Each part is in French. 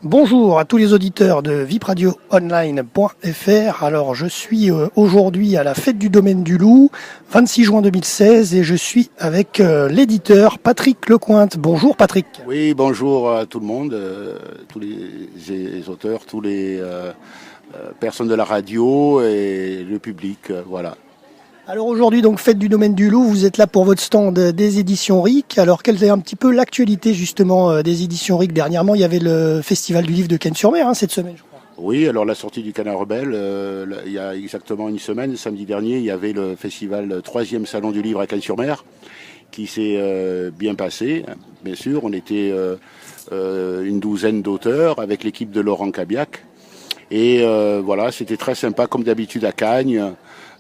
Bonjour à tous les auditeurs de vipradioonline.fr. Alors je suis aujourd'hui à la fête du domaine du Loup, 26 juin 2016, et je suis avec l'éditeur Patrick Lecointe. Bonjour Patrick. Oui, bonjour à tout le monde, tous les auteurs, tous les personnes de la radio et le public, voilà. Alors aujourd'hui, donc fête du domaine du Loup, vous êtes là pour votre stand des éditions RIC. Alors quelle est un petit peu l'actualité justement des éditions RIC? Dernièrement, il y avait le festival du livre de Cannes-sur-Mer cette semaine, je crois. Oui, alors la sortie du Canard Rebelle, il y a exactement une semaine, samedi dernier, il y avait le festival 3e Salon du livre à Cannes-sur-Mer qui s'est bien passé. Bien sûr, on était une douzaine d'auteurs avec l'équipe de Laurent Cabiac. Et voilà, c'était très sympa comme d'habitude à Cagnes.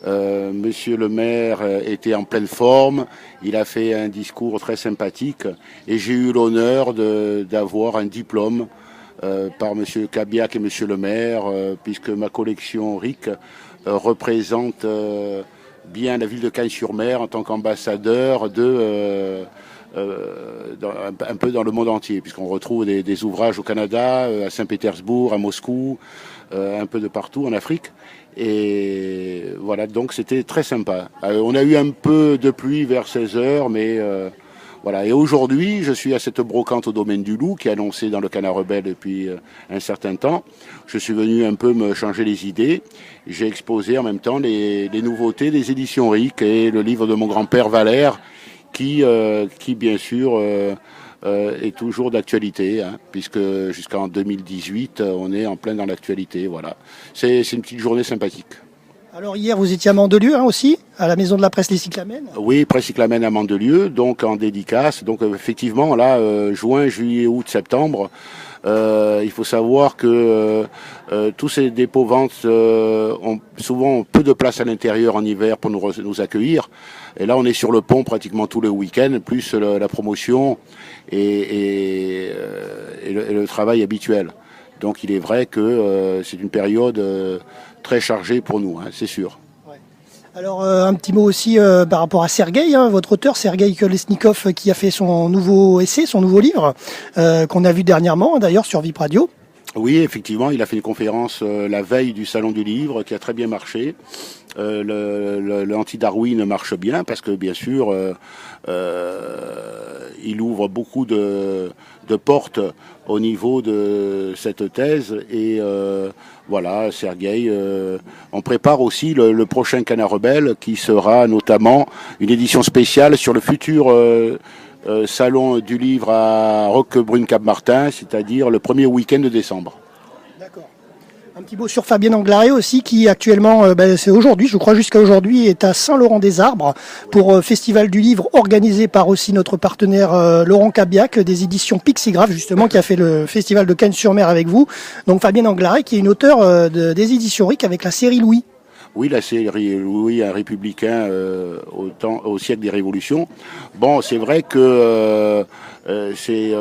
Monsieur le maire était en pleine forme, il a fait un discours très sympathique et j'ai eu l'honneur d'avoir un diplôme par monsieur Cabiac et monsieur le maire, puisque ma collection RIC représente bien la ville de Cagnes-sur-Mer en tant qu'ambassadeur un peu dans le monde entier, puisqu'on retrouve des ouvrages au Canada, à Saint-Pétersbourg, à Moscou, un peu de partout en Afrique. Et voilà, donc c'était très sympa. On a eu un peu de pluie vers 16h, mais voilà. Et aujourd'hui, je suis à cette brocante au domaine du Loup, qui est annoncée dans le Canard Rebelle depuis un certain temps. Je suis venu un peu me changer les idées. J'ai exposé en même temps les nouveautés des éditions RIC et le livre de mon grand-père Valère, qui bien sûr est toujours d'actualité, hein, puisque jusqu'en 2018, on est en plein dans l'actualité. Voilà, c'est une petite journée sympathique. Alors hier, vous étiez à Mandelieu aussi, à la maison de la presse Les Cyclamènes. Oui, presse Cyclamène à Mandelieu, donc en dédicace. Donc effectivement, là, juin, juillet, août, septembre, il faut savoir que tous ces dépôts-ventes ont souvent peu de place à l'intérieur en hiver pour nous accueillir. Et là, on est sur le pont pratiquement tous les week-ends, plus la promotion et le travail habituel. Donc il est vrai que c'est une période très chargée pour nous, hein, c'est sûr. Alors un petit mot aussi par rapport à Sergueï, votre auteur Sergueï Kolesnikov, qui a fait son nouveau essai, son nouveau livre, qu'on a vu dernièrement d'ailleurs sur Vip Radio. Oui, effectivement, il a fait une conférence la veille du Salon du Livre qui a très bien marché. L'anti-Darwin marche bien parce que bien sûr il ouvre beaucoup de portes au niveau de cette thèse et voilà, Sergueï, on prépare aussi le prochain Canard Rebelle qui sera notamment une édition spéciale sur le futur Salon du Livre à Roquebrune-Cap-Martin, c'est-à-dire le premier week-end de décembre. D'accord. Un petit mot sur Fabienne Anglaré aussi, qui actuellement, c'est aujourd'hui, je crois jusqu'à aujourd'hui, est à Saint-Laurent-des-Arbres pour Festival du Livre organisé par aussi notre partenaire Laurent Cabiac des éditions Pixigraphe, justement, qui a fait le Festival de Cannes-sur-Mer avec vous. Donc Fabienne Anglaré qui est une auteure des éditions RIC avec la série Louis. Oui, la série Louis, un républicain au siècle des révolutions. Bon, c'est vrai que c'est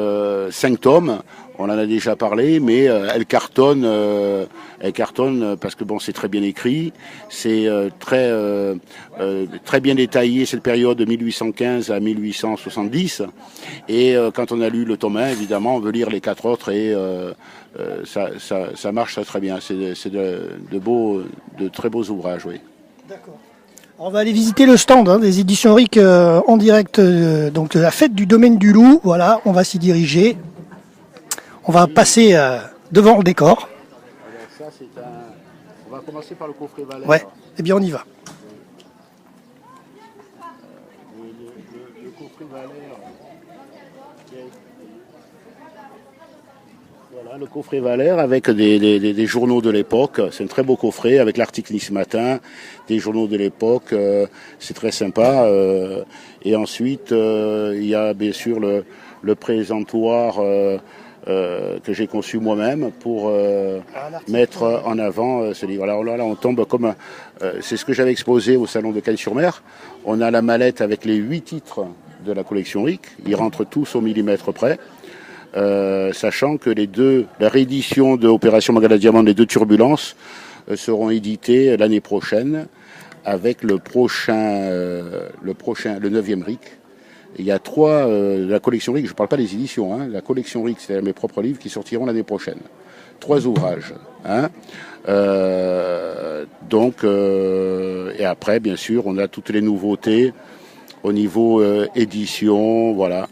5 tomes. On en a déjà parlé, mais elle cartonne parce que bon, c'est très bien écrit, c'est très bien détaillé cette période de 1815 à 1870. Et quand on a lu le tome 1, évidemment, on veut lire les 4 autres et ça marche très bien. C'est de très beaux ouvrages, oui. D'accord. On va aller visiter le stand des éditions RIC en direct, donc de la fête du domaine du Loup. Voilà, on va s'y diriger. On va passer devant le décor. Alors ça, on va commencer par le coffret Valère. Ouais, eh bien on y va. Le coffret Valère. Voilà, le coffret Valère avec des journaux de l'époque. C'est un très beau coffret avec l'article Nice Matin, des journaux de l'époque. C'est très sympa. Et ensuite, il y a bien sûr le présentoir que j'ai conçu moi-même pour mettre en avant ce livre. Alors là, on tombe comme... c'est ce que j'avais exposé au Salon de Cannes-sur-Mer. On a la mallette avec les 8 titres de la collection RIC. Ils rentrent tous au millimètre près. Sachant que la réédition de Opération Magala Diamant, les 2 turbulences, seront éditées l'année prochaine avec le 9e RIC. Il y a 3, la collection RIC, je ne parle pas des éditions, hein, la collection RIC, c'est-à-dire mes propres livres qui sortiront l'année prochaine. 3 ouvrages. Hein. Et après, bien sûr, on a toutes les nouveautés au niveau édition, voilà.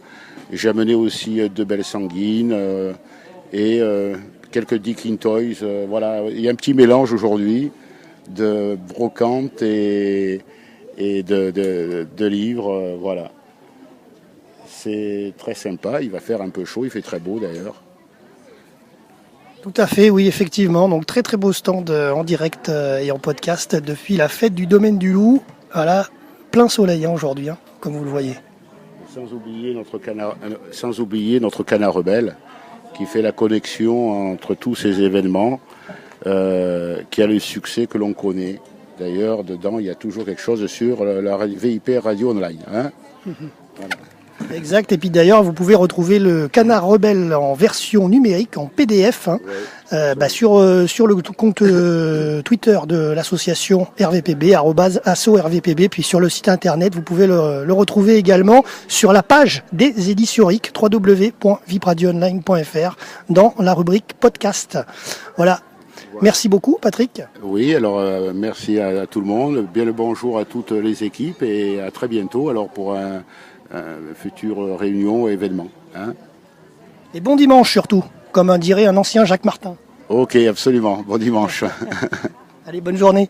J'ai amené aussi de belles sanguines et quelques Dickin Toys. Voilà, il y a un petit mélange aujourd'hui de brocante et de livres, voilà. C'est très sympa, il va faire un peu chaud, il fait très beau d'ailleurs. Tout à fait, oui, effectivement. Donc très très beau stand en direct et en podcast depuis la fête du domaine du Loup. Voilà, plein soleil aujourd'hui, hein, comme vous le voyez. Sans oublier notre canard rebelle qui fait la connexion entre tous ces événements, qui a le succès que l'on connaît. D'ailleurs, dedans, il y a toujours quelque chose sur la VIP Radio Online. Hein. Voilà. Exact, et puis d'ailleurs vous pouvez retrouver le Canard Rebelle en version numérique, en PDF, hein, ouais. Sur le compte Twitter de l'association RVPB, @asso-RVPB, puis sur le site internet vous pouvez le retrouver également sur la page des éditions RIC, www.vipradioonline.fr, dans la rubrique podcast. Voilà. Merci beaucoup Patrick. Oui, alors merci à tout le monde, bien le bonjour à toutes les équipes et à très bientôt alors pour un future réunion ou événement. Hein. Et bon dimanche surtout, comme dirait un ancien Jacques Martin. Ok, absolument. Bon dimanche. Allez, bonne journée.